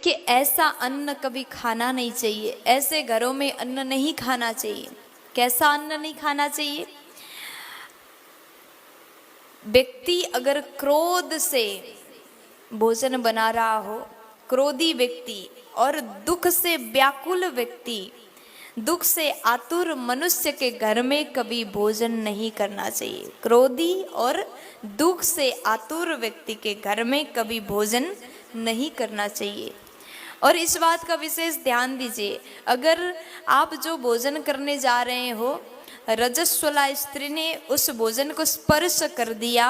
देखिए, ऐसा अन्न कभी खाना नहीं चाहिए, ऐसे घरों में अन्न नहीं खाना चाहिए। कैसा अन्न नहीं खाना चाहिए? व्यक्ति अगर क्रोध से भोजन बना रहा हो, क्रोधी व्यक्ति और दुख से व्याकुल व्यक्ति, दुख से आतुर मनुष्य के घर में कभी भोजन नहीं करना चाहिए। क्रोधी और दुख से आतुर व्यक्ति के घर में कभी भोजन नहीं करना चाहिए। और इस बात का विशेष ध्यान दीजिए, अगर आप जो भोजन करने जा रहे हो, रजस्वला स्त्री ने उस भोजन को स्पर्श कर दिया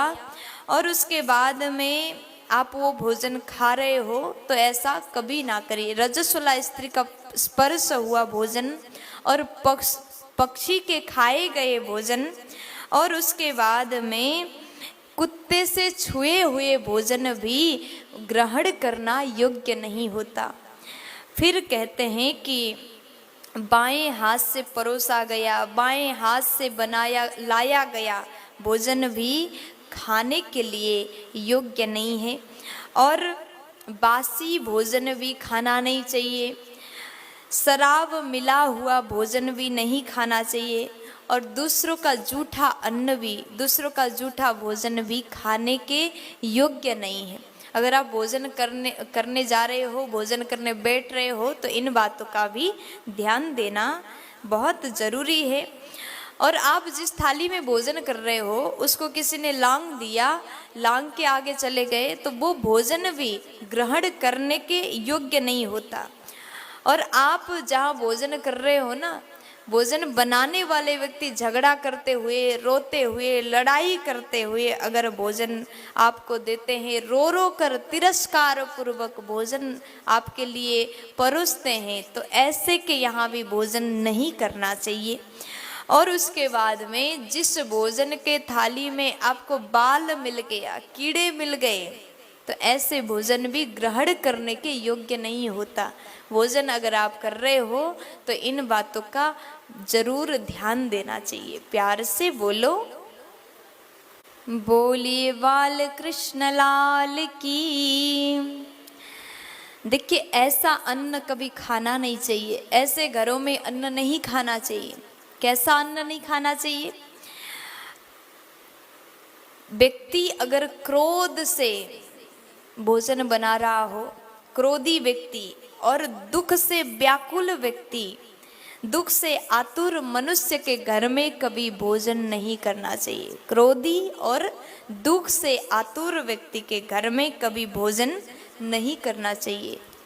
और उसके बाद में आप वो भोजन खा रहे हो, तो ऐसा कभी ना करिए। रजस्वला स्त्री का स्पर्श हुआ भोजन और पक्षी के खाए गए भोजन और उसके बाद में कुत्ते से छुए हुए भोजन भी ग्रहण करना योग्य नहीं होता। फिर कहते हैं कि बाएं हाथ से परोसा गया, बाएं हाथ से लाया गया भोजन भी खाने के लिए योग्य नहीं है। और बासी भोजन भी खाना नहीं चाहिए, शराब मिला हुआ भोजन भी नहीं खाना चाहिए और दूसरों का जूठा अन्न भी, दूसरों का जूठा भोजन भी खाने के योग्य नहीं है। अगर आप भोजन करने जा रहे हो, भोजन करने बैठ रहे हो, तो इन बातों का भी ध्यान देना बहुत ज़रूरी है। और आप जिस थाली में भोजन कर रहे हो उसको किसी ने लांग दिया, लांग के आगे चले गए, तो वो भोजन भी ग्रहण करने के योग्य नहीं होता। और आप जहाँ भोजन कर रहे हो ना, भोजन बनाने वाले व्यक्ति झगड़ा करते हुए, रोते हुए, लड़ाई करते हुए अगर भोजन आपको देते हैं, रो रो कर तिरस्कार पूर्वक भोजन आपके लिए परोसते हैं, तो ऐसे के यहाँ भी भोजन नहीं करना चाहिए। और उसके बाद में जिस भोजन के थाली में आपको बाल मिल गया, कीड़े मिल गए, तो ऐसे भोजन भी ग्रहण करने के योग्य नहीं होता। भोजन अगर आप कर रहे हो तो इन बातों का जरूर ध्यान देना चाहिए। प्यार से बोलो, बोलिए बाल कृष्ण लाल की। देखिए, ऐसा अन्न कभी खाना नहीं चाहिए, ऐसे घरों में अन्न नहीं खाना चाहिए। कैसा अन्न नहीं खाना चाहिए? व्यक्ति अगर क्रोध से भोजन बना रहा हो, क्रोधी व्यक्ति और दुख से व्याकुल व्यक्ति, दुख से आतुर मनुष्य के घर में कभी भोजन नहीं करना चाहिए। क्रोधी और दुख से आतुर व्यक्ति के घर में कभी भोजन नहीं करना चाहिए।